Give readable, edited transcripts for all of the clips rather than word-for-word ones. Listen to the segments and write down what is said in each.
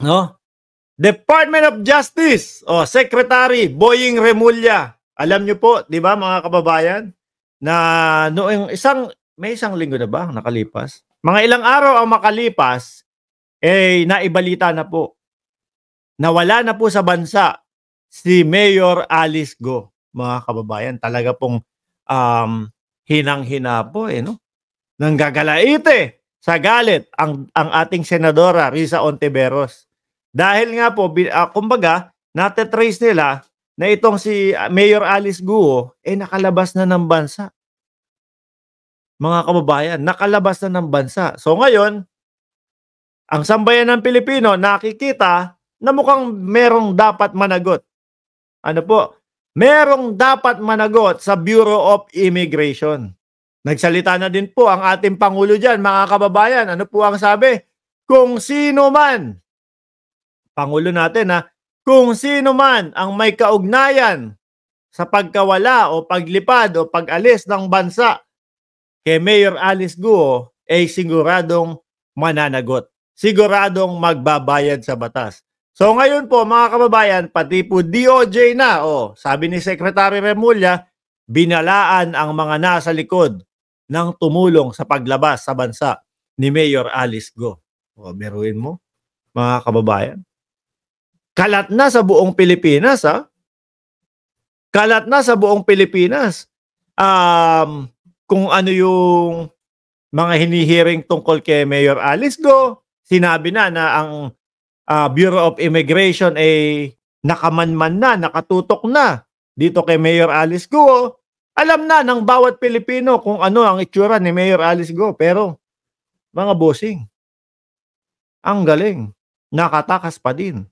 no? Department of Justice, Secretary Boying Remulla. Alam niyo po, 'di ba mga kababayan, na may isang linggo na ba ang nakalipas? Mga ilang araw ang makalipas, naibalita na po, nawala na po sa bansa si Mayor Alice Go. Mga kababayan, talaga pong hinang-hina po no? Nanggagalaite sa galit ang ating senadora Risa Ontiveros. Dahil nga po, kumbaga, nate-trace nila na itong si Mayor Alice Guo nakalabas na ng bansa. Mga kababayan, nakalabas na ng bansa. So ngayon, ang sambayan ng Pilipino nakikita na mukhang merong dapat managot. Ano po? Merong dapat managot sa Bureau of Immigration. Nagsalita na din po ang ating Pangulo dyan, mga kababayan. Ano po ang sabi? Kung sino man, Pangulo natin kung sino man ang may kaugnayan sa pagkawala o paglipad o pag-alis ng bansa kay Mayor Alice Guo siguradong mananagot. Siguradong magbabayad sa batas. So ngayon po mga kababayan, pati po DOJ na, sabi ni Secretary Remulla, binalaan ang mga nasa likod ng tumulong sa paglabas sa bansa ni Mayor Alice Go. Beruin mo, mga kababayan. Kalat na sa buong Pilipinas, Kalat na sa buong Pilipinas. Kung ano yung mga hinihiring tungkol kay Mayor Alice Go, sinabi na ang Bureau of Immigration nakamanman na, nakatutok na dito kay Mayor Alice Go. Alam na ng bawat Pilipino kung ano ang itsura ni Mayor Alice Go. Pero, mga bossing, ang galing. Nakatakas pa din.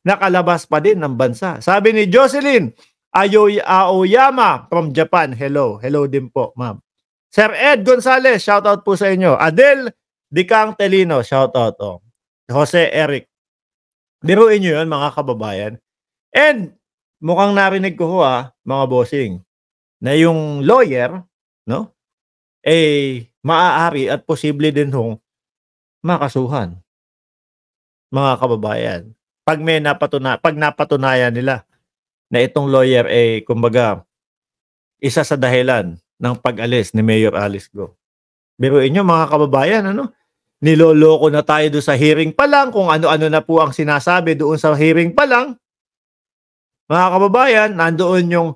Nakalabas pa din ng bansa. Sabi ni Jocelyn Aoyama from Japan, hello. Hello din po, ma'am. Sir Ed Gonzalez, shoutout po sa inyo. Adel Dicang Telino, shoutout. Jose Eric. Biruin nyo yun, mga kababayan. And, mukhang narinig ko mga bossing, na yung lawyer, no, maaari at posible din makasuhan. Mga kababayan. Pag napatunayan nila na itong lawyer kumbaga, isa sa dahilan ng pag-alis ni Mayor Alice Go. Biruin nyo mga kababayan, niloloko na tayo doon sa hearing pa lang, kung ano-ano na po ang sinasabi doon sa hearing pa lang. Mga kababayan, nandoon yung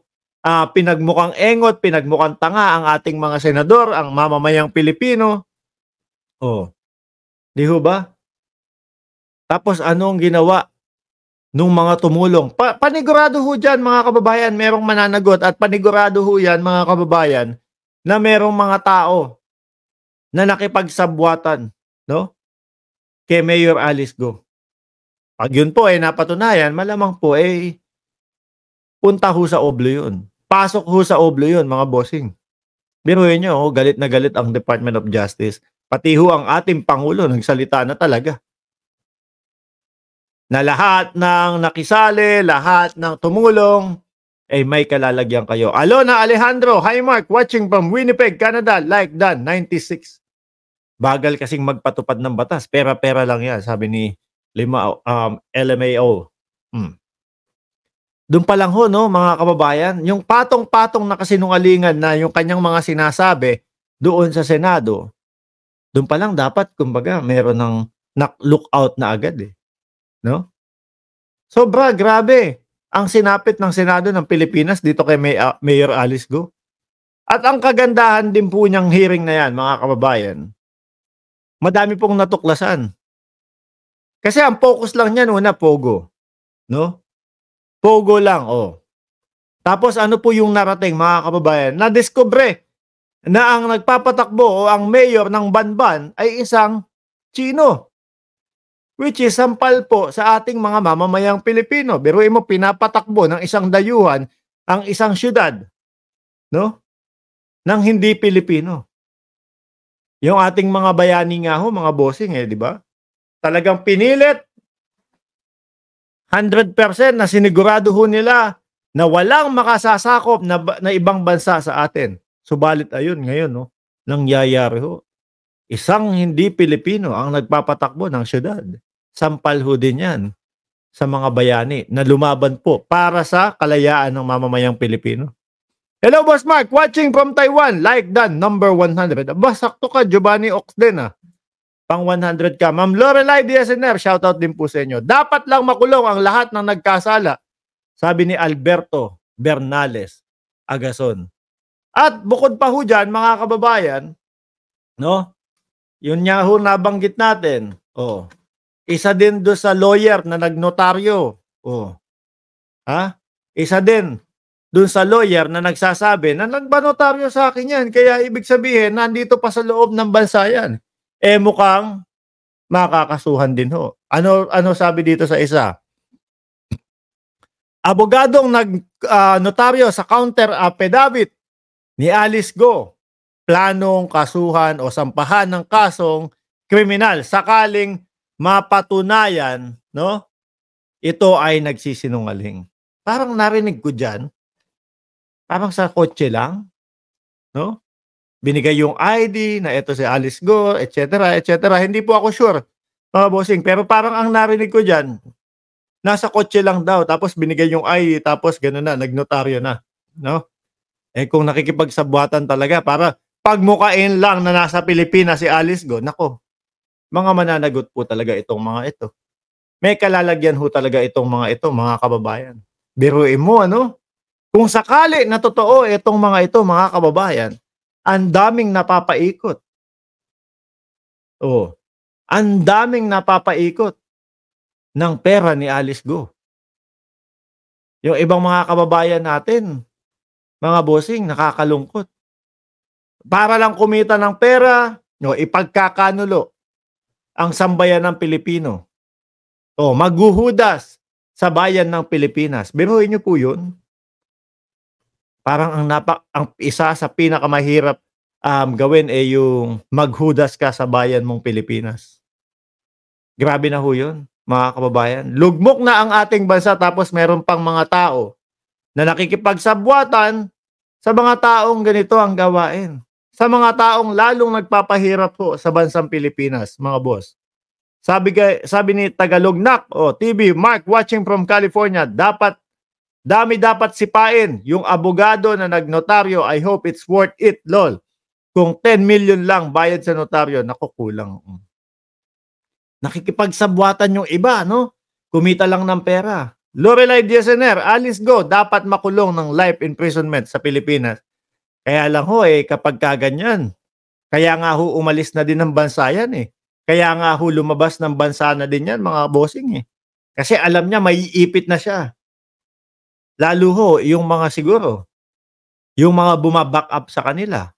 pinagmukhang engot, pinagmukhang tanga ang ating mga senador, ang mamamayang Pilipino. Di ho ba? Tapos anong ginawa nung mga tumulong? Panigurado ho dyan, mga kababayan, merong mananagot, at panigurado ho yan, mga kababayan, na merong mga tao na nakipagsabwatan, no, kay Mayor Alice Go. Pag yun po napatunayan, malamang po punta ho sa oblo yun. Pasok ho sa oblo yun, mga bossing. Biruin nyo, galit na galit ang Department of Justice. Pati ho ang ating Pangulo, nagsalita na talaga. Na lahat ng nakisali, lahat ng tumulong, may kalalagyan kayo. Alona Alejandro, hi Mark, watching from Winnipeg, Canada, like done, 96. Bagal kasing magpatupad ng batas. Pera-pera lang yan, sabi ni LMAO. Doon pa lang ho, no, mga kababayan, yung patong-patong na kasinungalingan na yung kanyang mga sinasabi doon sa Senado, doon pa lang dapat, kumbaga, meron ng lookout na agad no? Sobra, grabe ang sinapit ng Senado ng Pilipinas dito kay Mayor Alice Go. At ang kagandahan din po niyang hearing na yan, mga kababayan, madami pong natuklasan. Kasi ang focus lang niyan, una, Pogo. No? Pogo lang, Tapos ano po yung narating, mga kababayan? Na-discover na ang nagpapatakbo o ang mayor ng Banban ay isang Chino. Which is sampal po sa ating mga mamamayang Pilipino. Biruin mo, pinapatakbo ng isang dayuhan ang isang syudad, no? Nang hindi Pilipino. Yung ating mga bayani nga ho, mga bossing di ba? Talagang pinilit 100% na sinigurado ho nila na walang makasasakop na ibang bansa sa atin. Subalit ayun, ngayon, no, nangyayari ho. Isang hindi Pilipino ang nagpapatakbo ng syudad. sampal ho din yan sa mga bayani na lumaban po para sa kalayaan ng mamamayang Pilipino. Hello, Boss Mark. Watching from Taiwan. Like done. Number 100. Aba, sakto ka. Giovanni Oxden, Pang 100 ka. Ma'am Lorelai DSNR. Shoutout din po sa inyo. Dapat lang makulong ang lahat ng nagkasala. Sabi ni Alberto Bernales Agason. At bukod pa ho dyan, mga kababayan, no? Yun nga ho nabanggit natin. Isa din do sa lawyer na nagnotaryo. Isa din dun sa lawyer na nagsasabi na nagbanotaryo sa akin yan. Kaya ibig sabihin, nandito pa sa loob ng bansa yan. Mukhang makakasuhan din ho. Ano sabi dito sa isa? Abogadong nag-notaryo sa counter affidavit ni Alice Go. Planong kasuhan o sampahan ng kasong kriminal sakaling mapatunayan, no? Ito ay nagsisinungaling. Parang narinig ko dyan, parang sa kotse lang, no? Binigay yung ID na ito si Alice Go, etc., etc. Hindi po ako sure, mga bossing. Pero parang ang narinig ko dyan, nasa kotse lang daw, tapos binigay yung ID, tapos gano'n na, nagnotaryo na, no? Kung nakikipagsabuatan talaga, para pagmukain lang na nasa Pilipinas si Alice Go, nako, mga mananagot po talaga itong mga ito. May kalalagyan ho talaga itong mga ito, mga kababayan. Biruin mo, kung sakali na totoo itong mga ito, mga kababayan, ang daming napapaikot. Ang daming napapaikot ng pera ni Alice Go. Yung ibang mga kababayan natin, mga bossing, nakakalungkot. Para lang kumita ng pera, ipagkakanulo ang sambayan ng Pilipino. Maghuhudas sa bayan ng Pilipinas. Biruin niyo po yun. Parang ang isa sa pinakamahirap gawin yung maghudas ka sa bayan mong Pilipinas. Grabe na ho yun, mga kababayan. Lugmok na ang ating bansa tapos meron pang mga tao na nakikipagsabwatan sa mga taong ganito ang gawain. Sa mga taong lalong nagpapahirap po sa bansang Pilipinas, mga boss. Sabi ni Tagalognak, TV, Mark watching from California, dami dapat sipain yung abogado na nagnotaryo. I hope it's worth it, lol. Kung 10 million lang bayad sa notaryo, nakukulang. Nakikipagsabwatan yung iba, kumita lang ng pera. Lorelai DSNR, Alice Go, dapat makulong ng life imprisonment sa Pilipinas. Kaya lang kapag kaganyan, kaya nga umalis na din ng bansa yan Kaya nga lumabas ng bansa na din yan, mga bossing Kasi alam niya, may ipit na siya. Lalo yung mga siguro, yung mga bumaback up sa kanila.